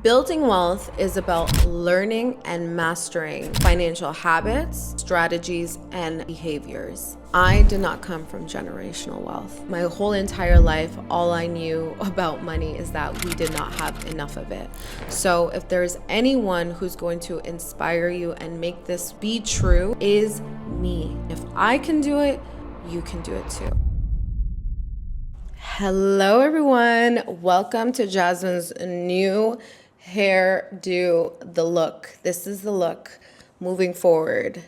Building wealth is about learning and mastering financial habits, strategies, and behaviors. I did not come from generational wealth. My whole entire life, all I knew about money is that we did not have enough of it. So if there's anyone who's going to inspire you and make this be true, is me. If I can do it, you can do it too. Hello, everyone. Welcome to Jasmine's new hairdo, the look. This is the look moving forward.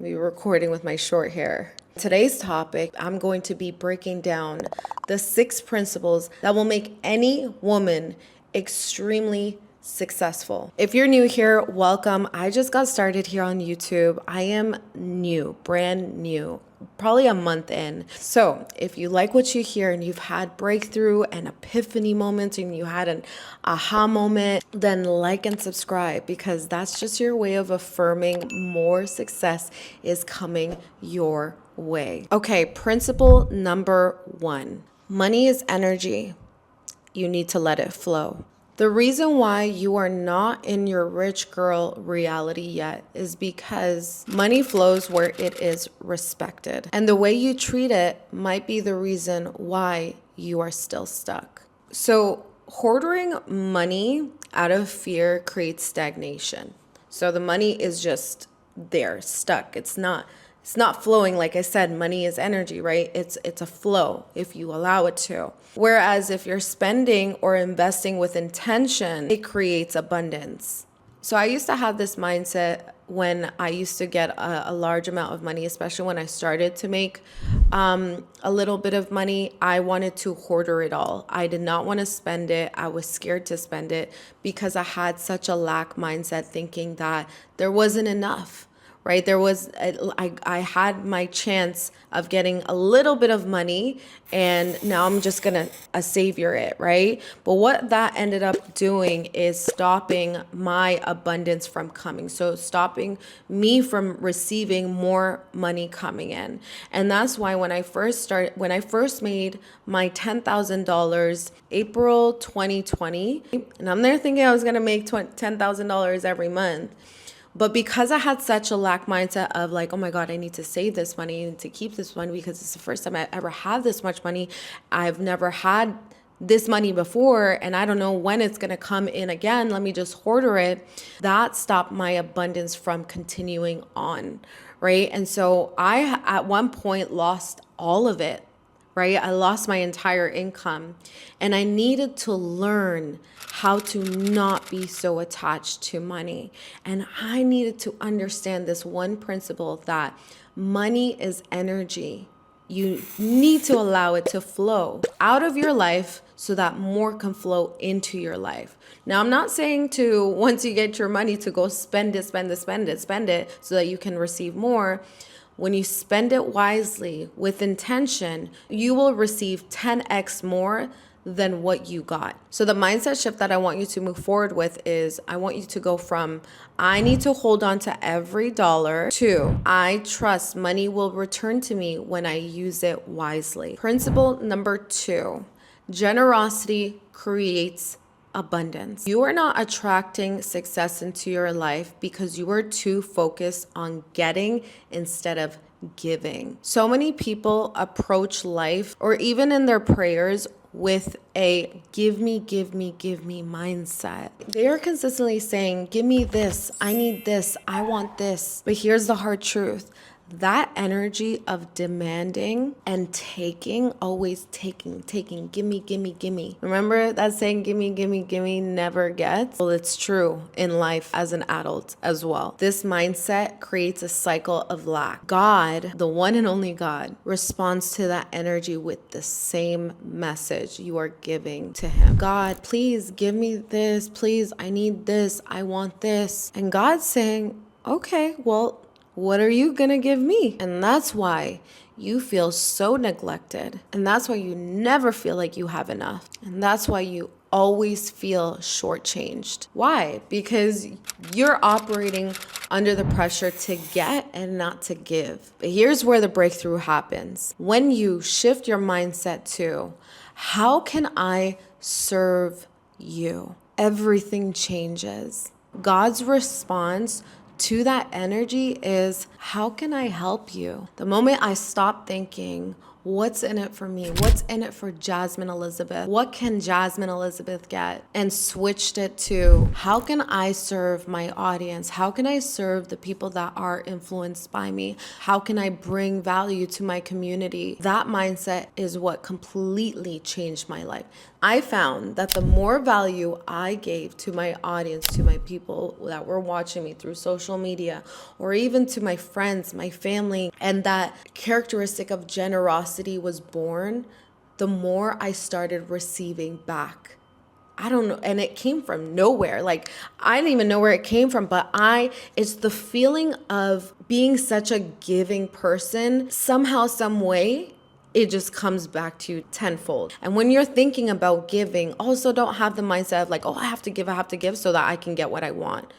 I'll be recording with my short hair. Today's topic, I'm going to be breaking down the 6 principles that will make any woman extremely successful. If you're new here, welcome. I just got started here on YouTube. I am new, brand new, probably a month in. So if you like what you hear and you've had breakthrough and epiphany moments and you had an aha moment, then like and subscribe, because that's just your way of affirming more success is coming your way. Okay, principle number 1. Money is energy. You need to let it flow. The reason why you are not in your rich girl reality yet is because money flows where it is respected. And the way you treat it might be the reason why you are still stuck. So hoarding money out of fear creates stagnation. So the money is just there, stuck. It's not flowing. Like I said, money is energy, right? It's a flow if you allow it to. Whereas if you're spending or investing with intention, it creates abundance. So I used to have this mindset when I used to get a large amount of money, especially when I started to make a little bit of money. I wanted to hoarder it all. I did not want to spend it. I was scared to spend it because I had such a lack mindset, thinking that there wasn't enough. Right? I had my chance of getting a little bit of money and now I'm just going to savior it, right? But what that ended up doing is stopping my abundance from coming. So stopping me from receiving more money coming in. And that's why when I first made my $10,000 April 2020, and I'm there thinking I was going to make $10,000 every month. But because I had such a lack mindset of like, oh my God, I need to save this money and to keep this money because it's the first time I ever had this much money. I've never had this money before and I don't know when it's going to come in again. Let me just hoarder it. That stopped my abundance from continuing on, right? And so I, at one point, lost all of it. Right? I lost my entire income and I needed to learn how to not be so attached to money. And I needed to understand this one principle that money is energy. You need to allow it to flow out of your life so that more can flow into your life. Now, I'm not saying to, once you get your money, to go spend it so that you can receive more. When you spend it wisely with intention, you will receive 10x more than what you got. So the mindset shift that I want you to move forward with is I want you to go from I need to hold on to every dollar to I trust money will return to me when I use it wisely. Principle number 2, generosity creates abundance. You are not attracting success into your life because you are too focused on getting instead of giving. So many people approach life or even in their prayers with a give me mindset. They are consistently saying, give me this, I need this, I want this. But here's the hard truth. That energy of demanding and taking, always taking, gimme. Remember that saying, gimme, never gets? Well, it's true in life as an adult as well. This mindset creates a cycle of lack. God, the one and only God, responds to that energy with the same message you are giving to him. God, please give me this. Please, I need this. I want this. And God's saying, okay, well, what are you gonna give me? And that's why you feel so neglected. And that's why you never feel like you have enough. And that's why you always feel shortchanged. Why? Because you're operating under the pressure to get and not to give. But here's where the breakthrough happens. When you shift your mindset to, how can I serve you? everything changes. God's response to that energy is, how can I help you? The moment I stop thinking, what's in it for me? What's in it for Jasmine Elizabeth? What can Jasmine Elizabeth get? And switched it to, how can I serve my audience? How can I serve the people that are influenced by me? How can I bring value to my community? That mindset is what completely changed my life. I found that the more value I gave to my audience, to my people that were watching me through social media, or even to my friends, my family, and that characteristic of generosity was born, the more I started receiving back. I don't know. And it came from nowhere. Like, I didn't even know where it came from, but it's the feeling of being such a giving person. Somehow, some way, it just comes back to you tenfold. And when you're thinking about giving, also don't have the mindset of like, oh, I have to give so that I can get what I want.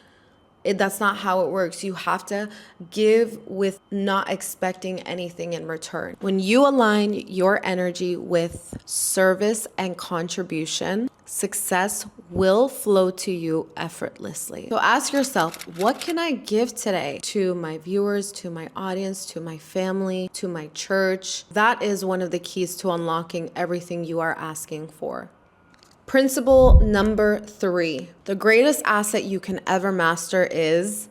That's not how it works. You have to give with not expecting anything in return. When you align your energy with service and contribution, success will flow to you effortlessly. So ask yourself, what can I give today to my viewers, to my audience, to my family, to my church? That is one of the keys to unlocking everything you are asking for. Principle number 3, the greatest asset you can ever master is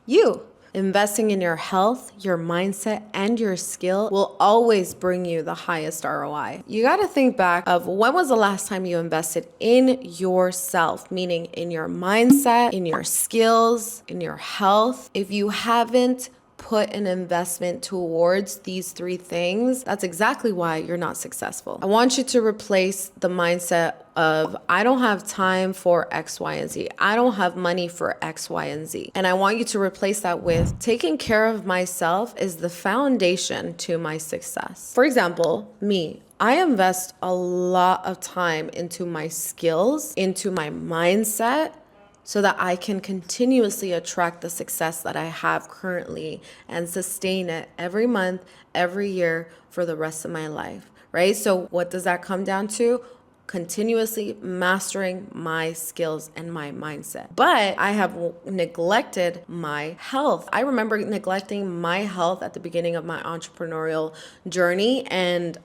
you. Investing in your health, your mindset, and your skill will always bring you the highest ROI. You got to think back of when was the last time you invested in yourself, meaning in your mindset, in your skills, in your health. If you haven't put an investment towards these 3 things, that's exactly why you're not successful. I want you to replace the mindset of, I don't have time for X, Y, and Z. I don't have money for X, Y, and Z. And I want you to replace that with, taking care of myself is the foundation to my success. For example, me. I invest a lot of time into my skills, into my mindset, so that I can continuously attract the success that I have currently and sustain it every month, every year for the rest of my life, right? So what does that come down to? Continuously mastering my skills and my mindset. But I have neglected my health. I remember neglecting my health at the beginning of my entrepreneurial journey, and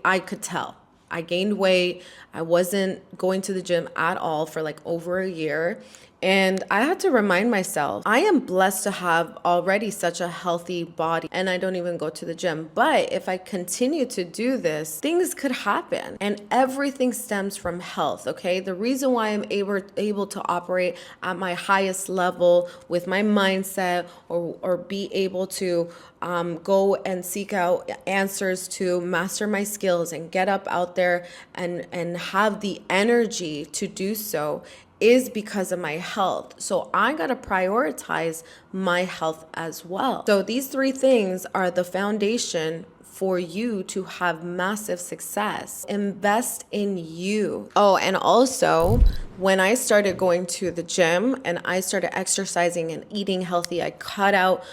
I could tell. I gained weight. I wasn't going to the gym at all for like over a year. And I had to remind myself, I am blessed to have already such a healthy body and I don't even go to the gym. But if I continue to do this, things could happen, and everything stems from health, okay? The reason why I'm able to operate at my highest level with my mindset, or be able to go and seek out answers to master my skills and get up out there and have the energy to do so, is because of my health. So I gotta prioritize my health as well. So these 3 things are the foundation for you to have massive success. Invest in you. Oh, and also, when I started going to the gym and I started exercising and eating healthy, I cut out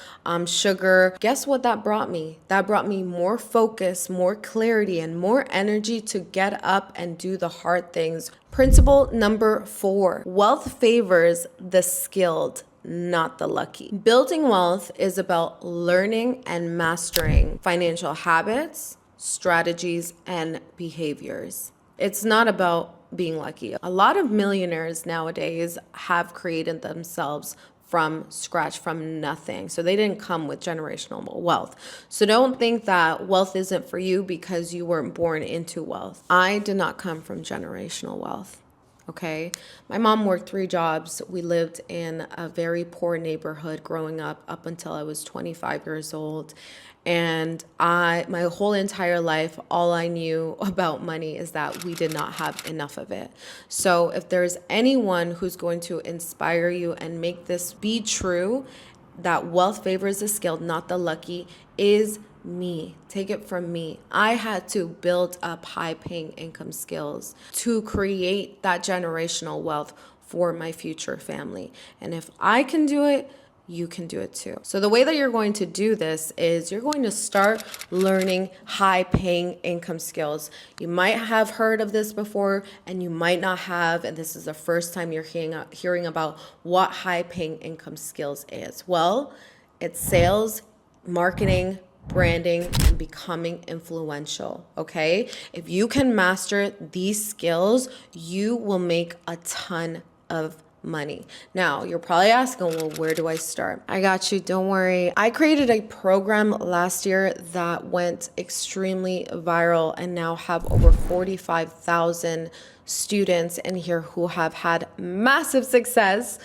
sugar. Guess what that brought me? That brought me more focus, more clarity, and more energy to get up and do the hard things. Principle number 4, wealth favors the skilled, not the lucky. Building wealth is about learning and mastering financial habits, strategies, and behaviors. It's not about being lucky. A lot of millionaires nowadays have created themselves from scratch, from nothing. So they didn't come with generational wealth. So don't think that wealth isn't for you because you weren't born into wealth. I did not come from generational wealth. Okay. My mom worked 3 jobs. We lived in a very poor neighborhood growing up until I was 25 years old. And my whole entire life, all I knew about money is that we did not have enough of it. So if there's anyone who's going to inspire you and make this be true, that wealth favors the skilled, not the lucky, is me. Take it from me. I had to build up high-paying income skills to create that generational wealth for my future family. And if I can do it, you can do it too. So the way that you're going to do this is you're going to start learning high paying income skills. You might have heard of this before and you might not have, and this is the first time you're hearing about what high paying income skills is. Well, it's sales, marketing, branding, and becoming influential, okay? If you can master these skills, you will make a ton of money. Now, you're probably asking, well, where do I start? I got you. Don't worry. I created a program last year that went extremely viral and now have over 45,000 students in here who have had massive success,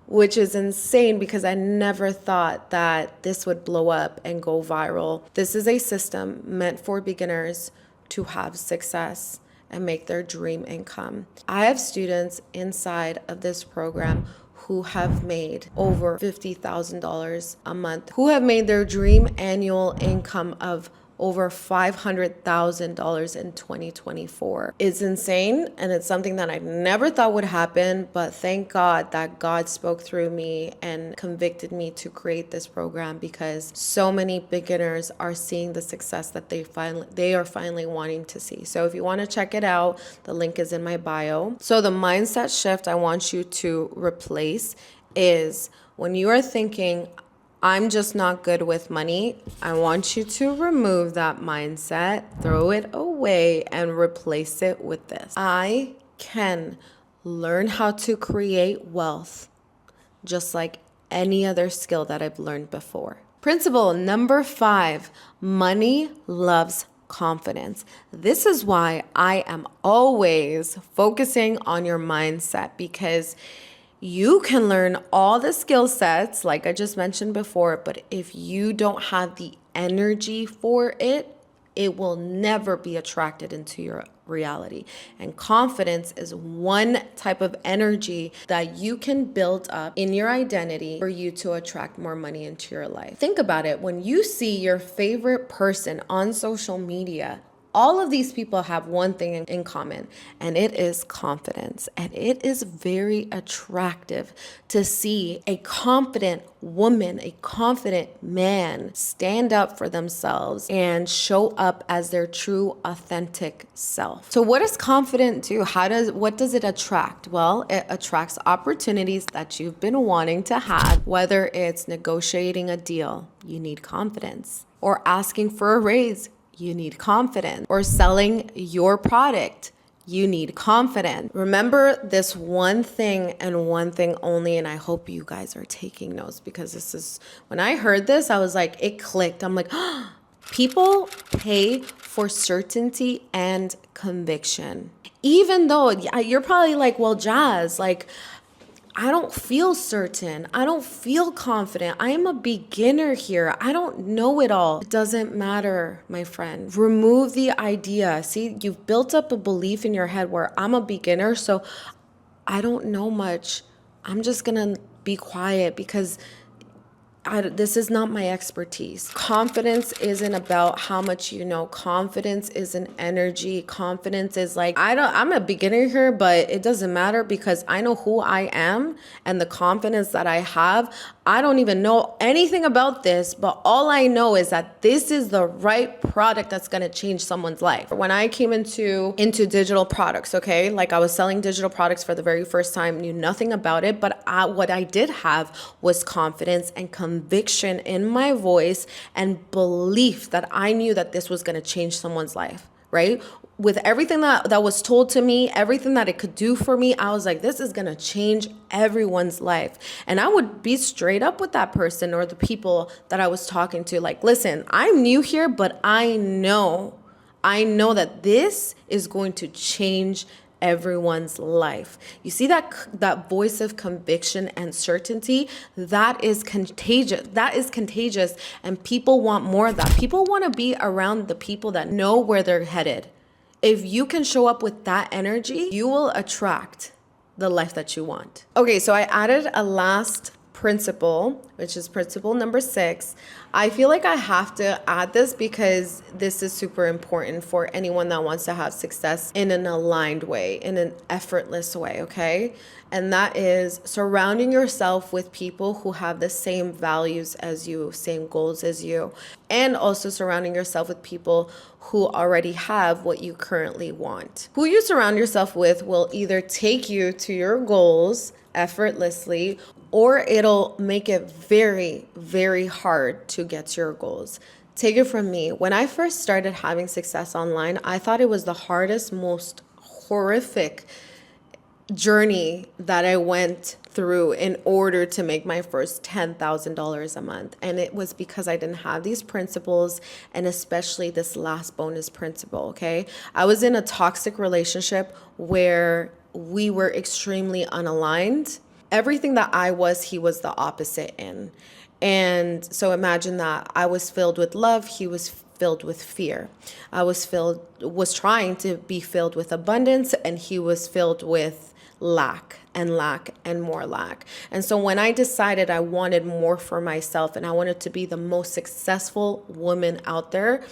which is insane because I never thought that this would blow up and go viral. This is a system meant for beginners to have success and make their dream income. I have students inside of this program who have made over $50,000 a month, who have made their dream annual income of over $500,000 in 2024. It's insane, and it's something that I never thought would happen, but thank God that God spoke through me and convicted me to create this program, because so many beginners are seeing the success that they are finally wanting to see. So if you want to check it out, the link is in my bio. So the mindset shift I want you to replace is when you are thinking, I'm just not good with money, I want you to remove that mindset, throw it away, and replace it with this. I can learn how to create wealth just like any other skill that I've learned before. Principle number 5, money loves confidence. This is why I am always focusing on your mindset, because you can learn all the skill sets, like I just mentioned before, but if you don't have the energy for it, it will never be attracted into your reality. And confidence is one type of energy that you can build up in your identity for you to attract more money into your life. Think about it. When you see your favorite person on social media, all of these people have one thing in common, and it is confidence. And it is very attractive to see a confident woman, a confident man stand up for themselves and show up as their true, authentic self. So what does confident do? What does it attract? Well, it attracts opportunities that you've been wanting to have, whether it's negotiating a deal, you need confidence, or asking for a raise, you need confidence, or selling your product, you need confidence. Remember this one thing and one thing only, and I hope you guys are taking notes, because this is, when I heard this, I was like, it clicked. I'm like, people pay for certainty and conviction. Even though you're probably like, well, Jazz, like, I don't feel certain. I don't feel confident. I am a beginner here. I don't know it all. It doesn't matter, my friend. Remove the idea. See, you've built up a belief in your head where I'm a beginner, so I don't know much. I'm just gonna be quiet because this is not my expertise. Confidence isn't about how much you know. Confidence is an energy. Confidence is like, I'm a beginner here, but it doesn't matter because I know who I am and the confidence that I have. I don't even know anything about this, but all I know is that this is the right product that's going to change someone's life. When I came into digital products, okay, like I was selling digital products for the very first time, knew nothing about it, but what I did have was confidence and conviction in my voice and belief that I knew that this was going to change someone's life, right? With everything that was told to me, everything that it could do for me, I was like, this is going to change everyone's life. And I would be straight up with that person or the people that I was talking to. Like, listen, I'm new here, but I know that this is going to change everyone's life. You see that voice of conviction and certainty, that is contagious. That is contagious. And people want more of that. People want to be around the people that know where they're headed. If you can show up with that energy, you will attract the life that you want. Okay, so I added a last principle, which is principle number 6. I feel like I have to add this because this is super important for anyone that wants to have success in an aligned way, in an effortless way, okay? And that is surrounding yourself with people who have the same values as you, same goals as you, and also surrounding yourself with people who already have what you currently want. Who you surround yourself with will either take you to your goals effortlessly, or it'll make it very, very hard to get to your goals. Take it from me. When I first started having success online, I thought it was the hardest, most horrific journey that I went through in order to make my first $10,000 a month. And it was because I didn't have these principles, and especially this last bonus principle, okay? I was in a toxic relationship where we were extremely unaligned. Everything that I was, he was the opposite in. And so imagine that I was filled with love, he was filled with fear. I was trying to be filled with abundance, and he was filled with lack and more lack. And so when I decided I wanted more for myself and I wanted to be the most successful woman out there,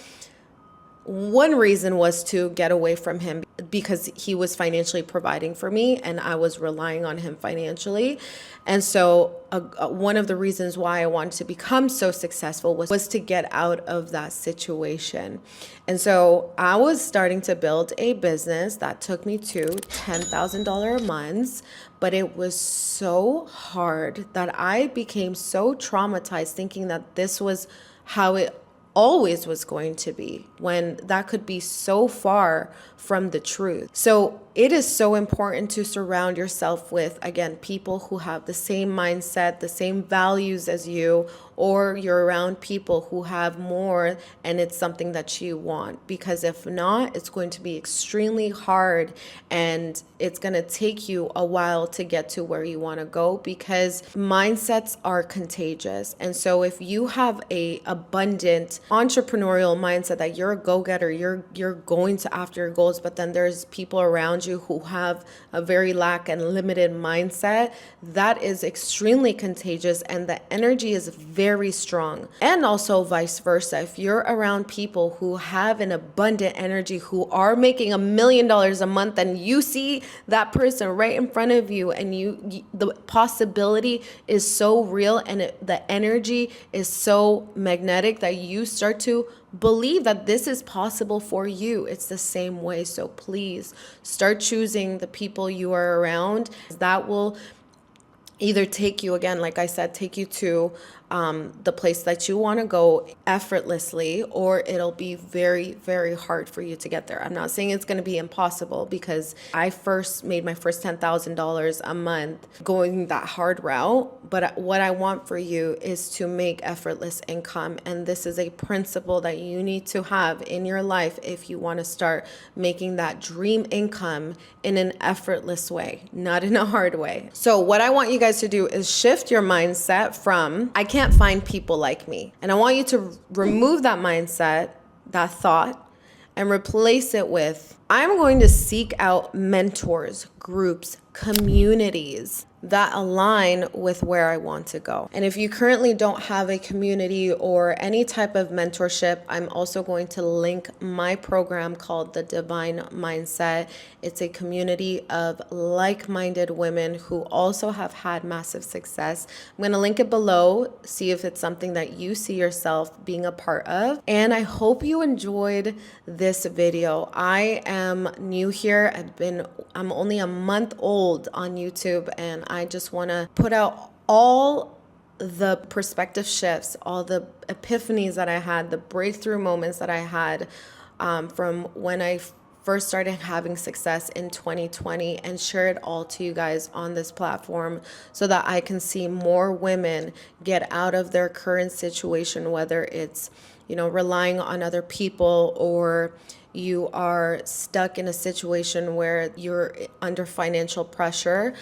one reason was to get away from him because he was financially providing for me and I was relying on him financially. And so one of the reasons why I wanted to become so successful was to get out of that situation. And so I was starting to build a business that took me to $10,000 a month, but it was so hard that I became so traumatized thinking that this was how it always was going to be, when that could be so far from the truth. So it is so important to surround yourself with, again, people who have the same mindset, the same values as you, or you're around people who have more and it's something that you want. Because if not, it's going to be extremely hard and it's going to take you a while to get to where you want to go, because mindsets are contagious. And so if you have a abundant entrepreneurial mindset that you're a go-getter, you're going to after your goals, but then there's people around you who have a very lack and limited mindset, that is extremely contagious and the energy is very strong. And also vice versa. If you're around people who have an abundant energy, who are making $1 million a month, and you see that person right in front of you, and the possibility is so real and the energy is so magnetic that you start to believe that this is possible for you. It's the same way. So please start choosing the people you are around. That will either take you, again, like I said, take you to the place that you want to go effortlessly, or it'll be very, very hard for you to get there. I'm not saying it's going to be impossible, because I first made my first $10,000 a month going that hard route. But what I want for you is to make effortless income. And this is a principle that you need to have in your life if you want to start making that dream income in an effortless way, not in a hard way. So what I want you guys to do is shift your mindset from, I can't find people like me. And I want you to remove that mindset, that thought, and replace it with, I'm going to seek out mentors, groups, communities that align with where I want to go. And if you currently don't have a community or any type of mentorship, I'm also going to link my program called The Divine Mindset. It's a community of like-minded women who also have had massive success. I'm going to link it below. See if it's something that you see yourself being a part of. And I hope you enjoyed this video. I am new here. I'm only a month old on YouTube, and I just want to put out all the perspective shifts, all the epiphanies that I had, the breakthrough moments that I had from when I first started having success in 2020, and share it all to you guys on this platform so that I can see more women get out of their current situation, whether it's, relying on other people, or you are stuck in a situation where you're under financial pressure.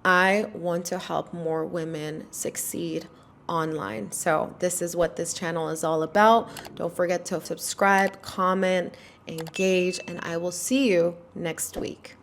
I want to help more women succeed online. So this is what this channel is all about. Don't forget to subscribe, comment, engage, and I will see you next week.